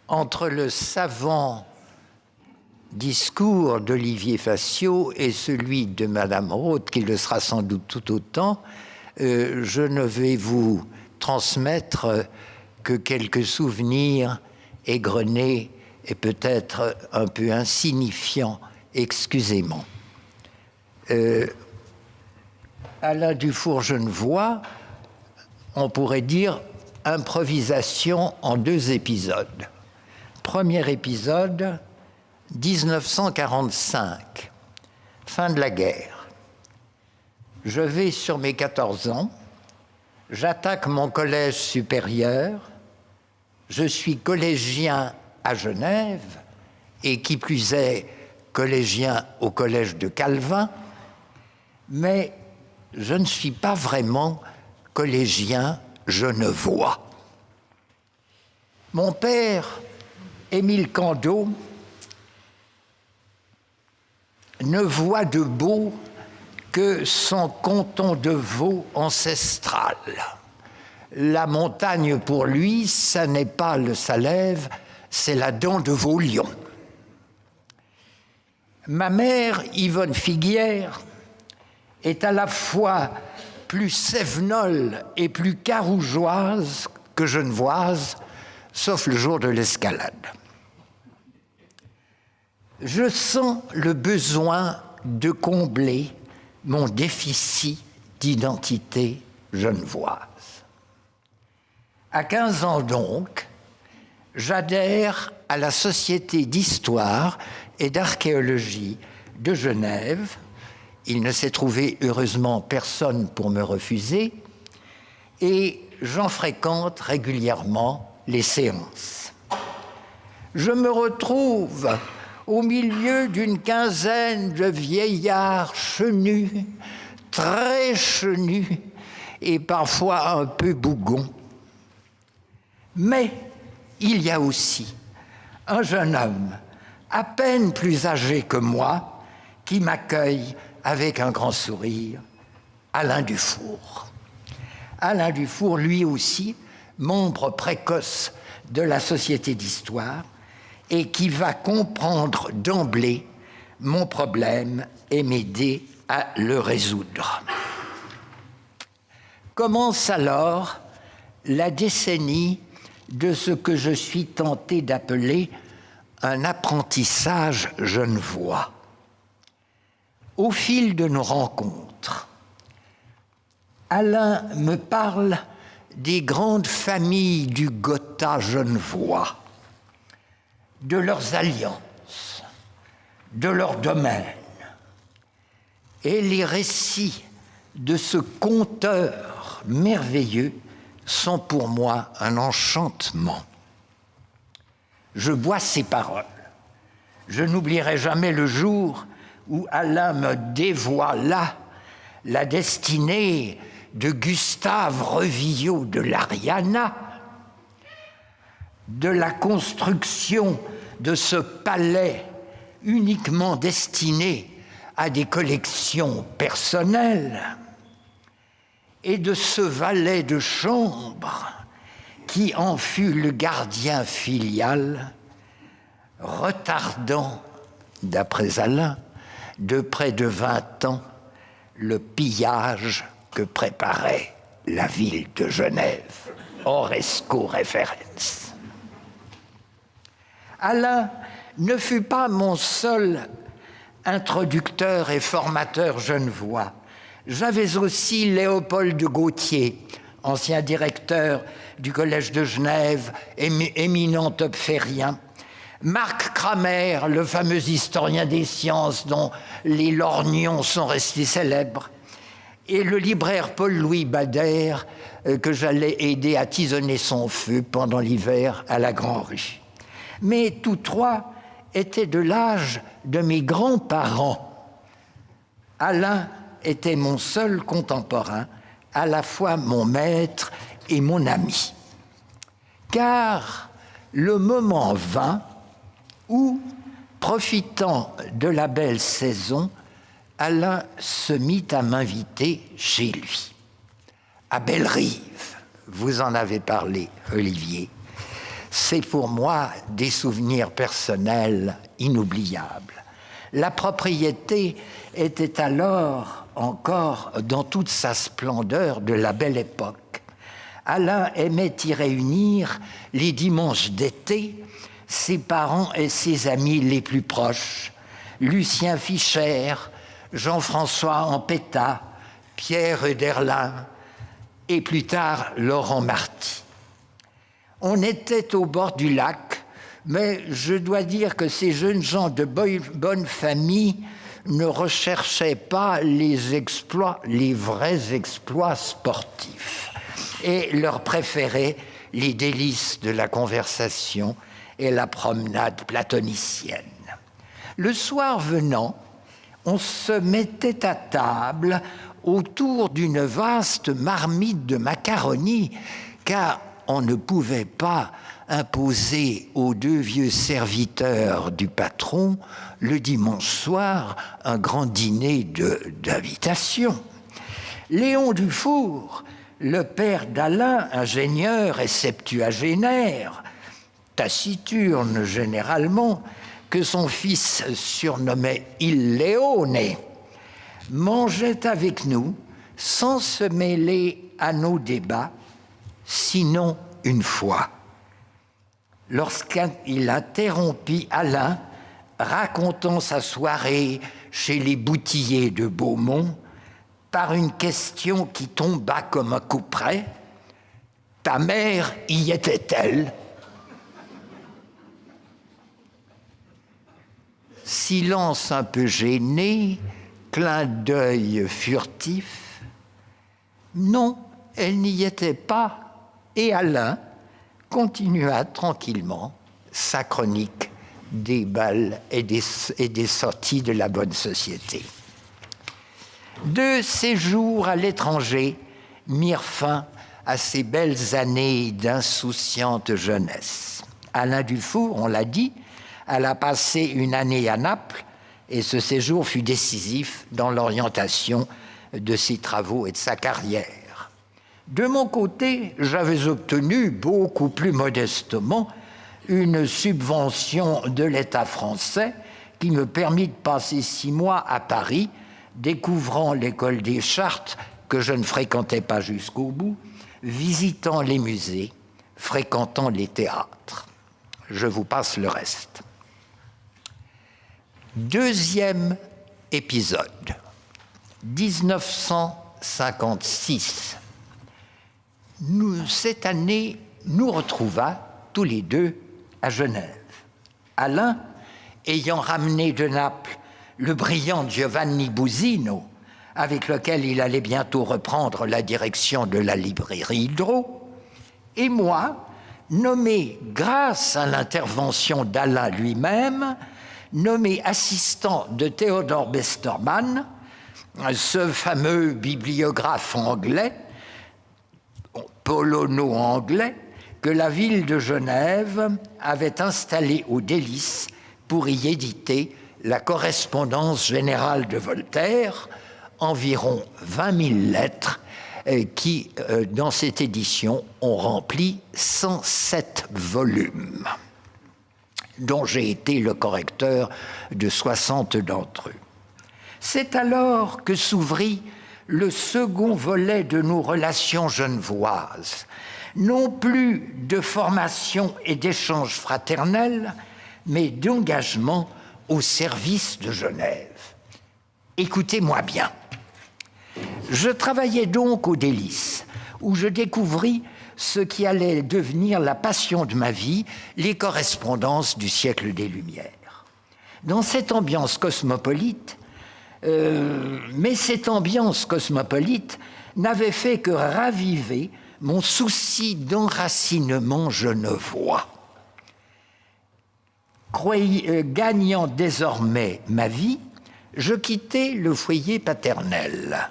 entre le savant discours d'Olivier Faciot et celui de Madame Rothe, qui le sera sans doute tout autant, je ne vais vous transmettre que quelques souvenirs égrenés et peut-être un peu insignifiants, excusez-moi. Alain Dufour-Genevoix, on pourrait dire improvisation en 2 épisodes. Premier épisode, 1945, fin de la guerre. Je vais sur mes 14 ans, j'attaque mon collège supérieur, je suis collégien à Genève, et qui plus est, collégien au collège de Calvin, mais je ne suis pas vraiment collégien genevois. Mon père, Émile Candeau, ne voit de beau que son canton de Vaud ancestral. La montagne, pour lui, ça n'est pas le Salève, c'est la dent de Vaud-Lion. Ma mère, Yvonne Figuière, est à la fois plus sévenolle et plus carougeoise que genevoise, sauf le jour de l'escalade. Je sens le besoin de combler mon déficit d'identité genevoise. À 15 ans donc, j'adhère à la Société d'histoire et d'archéologie de Genève. Il ne s'est trouvé heureusement personne pour me refuser et j'en fréquente régulièrement les séances. Je me retrouve au milieu d'une quinzaine de vieillards chenus, très chenus et parfois un peu bougons. Mais il y a aussi un jeune homme, à peine plus âgé que moi, qui m'accueille avec un grand sourire, Alain Dufour. Alain Dufour, lui aussi, membre précoce de la Société d'histoire, et qui va comprendre d'emblée mon problème et m'aider à le résoudre. Commence alors la décennie de ce que je suis tenté d'appeler un apprentissage genevois. Au fil de nos rencontres, Alain me parle des grandes familles du Gotha genevois, de leurs alliances, de leurs domaines. Et les récits de ce conteur merveilleux sont pour moi un enchantement. Je bois ses paroles. Je n'oublierai jamais le jour où Alain me dévoila la destinée de Gustave Revillot de l'Ariana, de la construction de ce palais uniquement destiné à des collections personnelles et de ce valet de chambre qui en fut le gardien filial, retardant, d'après Alain, de près de 20 ans, le pillage que préparait la ville de Genève. Horresco referens. Alain ne fut pas mon seul introducteur et formateur genevois. J'avais aussi Léopold de Gautier, ancien directeur du Collège de Genève, éminent topférien, Marc Kramer, le fameux historien des sciences dont les lorgnons sont restés célèbres, et le libraire Paul-Louis Bader, que j'allais aider à tisonner son feu pendant l'hiver à la Grand-Rue. Mais tous trois étaient de l'âge de mes grands-parents. Alain était mon seul contemporain, à la fois mon maître et mon ami. Car le moment vint où, profitant de la belle saison, Alain se mit à m'inviter chez lui. À Bellerive, vous en avez parlé, Olivier. c'est pour moi des souvenirs personnels inoubliables. La propriété était alors encore dans toute sa splendeur de la belle époque. Alain aimait y réunir les dimanches d'été ses parents et ses amis les plus proches, Lucien Fischer, Jean-François Ampétat, Pierre Hederlin et plus tard Laurent Marty. On était au bord du lac, mais je dois dire que ces jeunes gens de bonne famille ne recherchaient pas les exploits, les vrais exploits sportifs, et leur préféraient les délices de la conversation et la promenade platonicienne. Le soir venant, on se mettait à table autour d'une vaste marmite de macaroni, car on ne pouvait pas imposer aux deux vieux serviteurs du patron le dimanche soir un grand dîner d'invitation. Léon Dufour, le père d'Alain, ingénieur et septuagénaire, taciturne généralement, que son fils surnommait Il Leone, mangeait avec nous sans se mêler à nos débats, sinon une fois, lorsqu'il interrompit Alain, racontant sa soirée chez les Boutilliers de Beaumont, par une question qui tomba comme un couperet. « Ta mère y était-elle » Silence un peu gêné, clin d'œil furtif. Non, elle n'y était pas. Et Alain continua tranquillement sa chronique des bals et des sorties de la bonne société. 2 séjours à l'étranger mirent fin à ces belles années d'insouciante jeunesse. Alain Dufour, on l'a dit, alla passer une année à Naples et ce séjour fut décisif dans l'orientation de ses travaux et de sa carrière. De mon côté, j'avais obtenu, beaucoup plus modestement, une subvention de l'État français qui me permit de passer 6 mois à Paris, découvrant l'école des Chartes que je ne fréquentais pas jusqu'au bout, visitant les musées, fréquentant les théâtres. Je vous passe le reste. 2e épisode, 1956. Cette année, nous retrouvâmes tous les deux à Genève. Alain, ayant ramené de Naples le brillant Giovanni Busino, avec lequel il allait bientôt reprendre la direction de la librairie Hydro, et moi, nommé grâce à l'intervention d'Alain lui-même, nommé assistant de Theodor Bestermann, ce fameux bibliographe anglais, polono-anglais, que la ville de Genève avait installé au Délices pour y éditer la correspondance générale de Voltaire, environ 20 000 lettres qui, dans cette édition, ont rempli 107 volumes, dont j'ai été le correcteur de 60 d'entre eux. C'est alors que s'ouvrit le second volet de nos relations genevoises, non plus de formation et d'échange fraternel, mais d'engagement au service de Genève. Écoutez-moi bien. Je travaillais donc au Délices, où je découvris ce qui allait devenir la passion de ma vie, les correspondances du siècle des Lumières. Dans cette ambiance cosmopolite, mais cette ambiance cosmopolite n'avait fait que raviver mon souci d'enracinement genevois. Gagnant désormais ma vie, je quittai le foyer paternel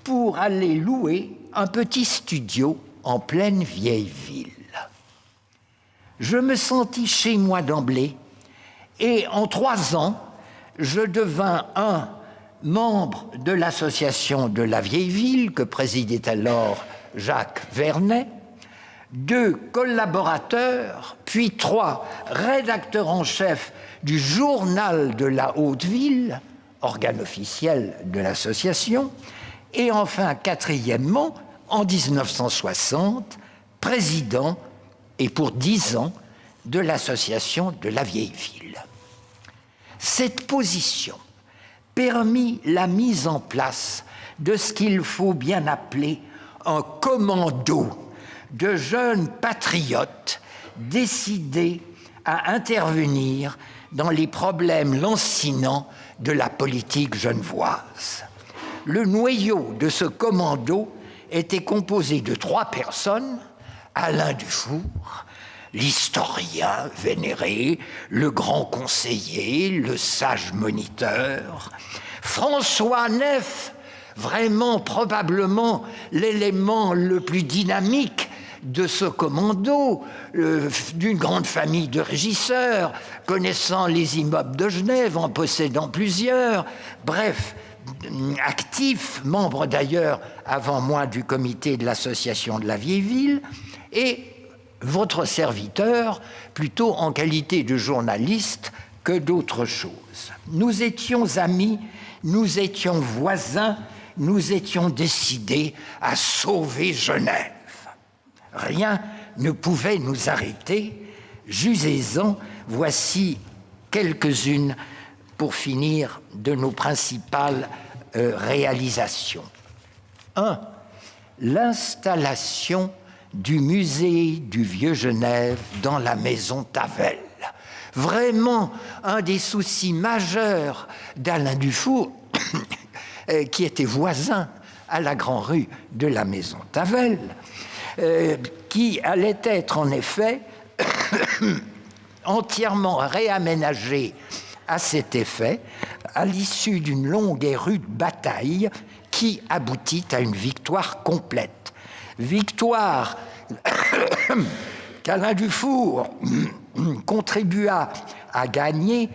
pour aller louer un petit studio en pleine vieille ville. Je me sentis chez moi d'emblée et en 3 ans, je devins un membre de l'association de la vieille ville que présidait alors Jacques Vernet, 2 collaborateurs, puis 3 rédacteurs en chef du journal de la Haute-Ville, organe officiel de l'association, et enfin, quatrièmement, en 1960, président, et pour 10 ans, de l'association de la Vieille Ville. Cette position permit la mise en place de ce qu'il faut bien appeler un commando de jeunes patriotes décidés à intervenir dans les problèmes lancinants de la politique genevoise. Le noyau de ce commando était composé de 3 personnes, Alain Dufour, l'historien vénéré, le grand conseiller, le sage moniteur, François Neff, vraiment probablement l'élément le plus dynamique de ce commando, d'une grande famille de régisseurs, connaissant les immeubles de Genève, en possédant plusieurs, bref, actif, membre d'ailleurs avant moi du comité de l'association de la Vieille Ville, et votre serviteur, plutôt en qualité de journaliste que d'autre chose. Nous étions amis, nous étions voisins, nous étions décidés à sauver Genève. Rien ne pouvait nous arrêter. Jugez-en, voici quelques-unes pour finir de nos principales réalisations. 1. L'installation du musée du Vieux-Genève dans la maison Tavel. Vraiment un des soucis majeurs d'Alain Dufour, qui était voisin à la Grand-Rue de la maison Tavel, qui allait être en effet entièrement réaménagé à cet effet à l'issue d'une longue et rude bataille qui aboutit à une victoire complète. Victoire qu'Alain Dufour contribua à gagner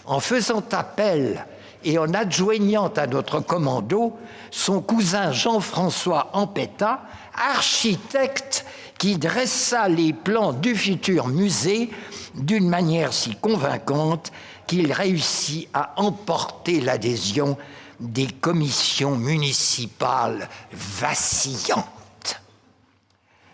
en faisant appel et en adjoignant à notre commando son cousin Jean-François Ampétat, architecte qui dressa les plans du futur musée d'une manière si convaincante qu'il réussit à emporter l'adhésion des commissions municipales vacillantes.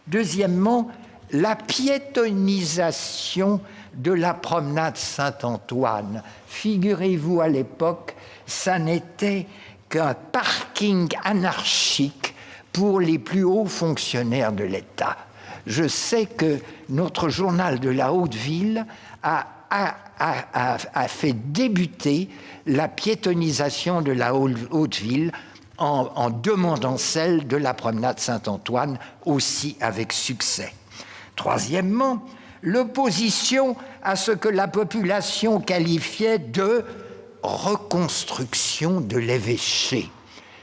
Deuxièmement, la piétonnisation de la promenade Saint-Antoine. Figurez-vous, à l'époque, ça n'était qu'un parking anarchique pour les plus hauts fonctionnaires de l'État. Je sais que notre journal de la Haute-Ville a fait débuter la piétonnisation de la Haute-Ville en demandant celle de la promenade Saint-Antoine, aussi avec succès. Troisièmement, l'opposition à ce que la population qualifiait de reconstruction de l'évêché.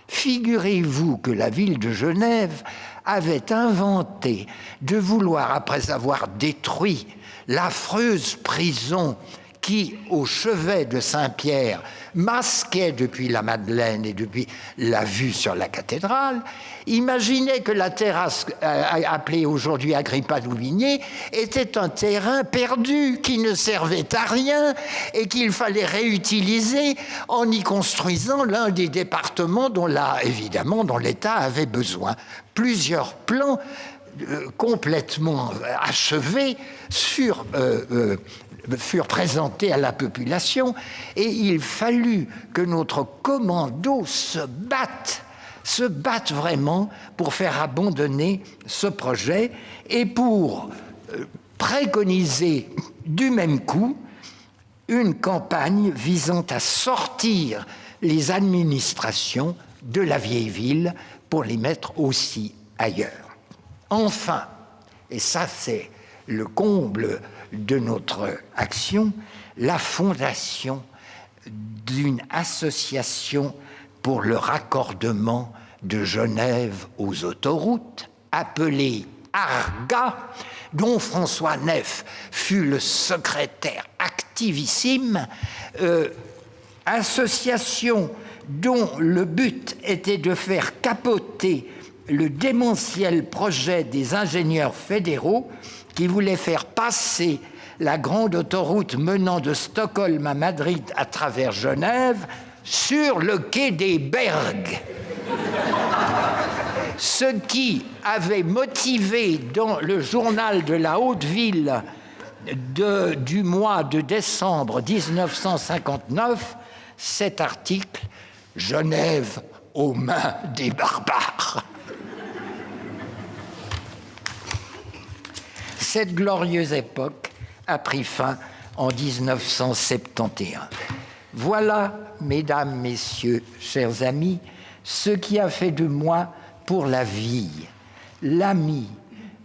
Figurez-vous que la ville de Genève avait inventé de vouloir, après avoir détruit l'affreuse prison qui, au chevet de Saint-Pierre, masquait depuis la Madeleine et depuis la vue sur la cathédrale, imaginait que la terrasse appelée aujourd'hui Agrippa-Louvigné était un terrain perdu qui ne servait à rien et qu'il fallait réutiliser en y construisant l'un des départements dont l'État avait besoin. Plusieurs plans complètement achevés furent présentés à la population et il fallut que notre commando se batte vraiment pour faire abandonner ce projet et pour préconiser du même coup une campagne visant à sortir les administrations de la vieille ville pour les mettre aussi ailleurs. Enfin, et ça c'est le comble de notre action, la fondation d'une association pour le raccordement de Genève aux autoroutes, appelée ARGA, dont François Neff fut le secrétaire activissime, association dont le but était de faire capoter le démentiel projet des ingénieurs fédéraux qui voulaient faire passer la grande autoroute menant de Stockholm à Madrid à travers Genève sur le quai des Bergues. Ce qui avait motivé dans le journal de la Haute-Ville du mois de décembre 1959 cet article « Genève aux mains des barbares ». Cette glorieuse époque a pris fin en 1971. Voilà, mesdames, messieurs, chers amis, ce qui a fait de moi, pour la vie, l'ami,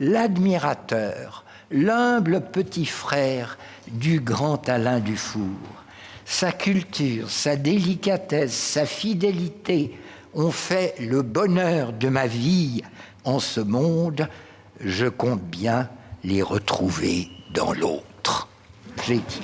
l'admirateur, l'humble petit frère du grand Alain Dufour. Sa culture, sa délicatesse, sa fidélité ont fait le bonheur de ma vie en ce monde. Je compte bien les retrouver dans l'autre. J'ai dit.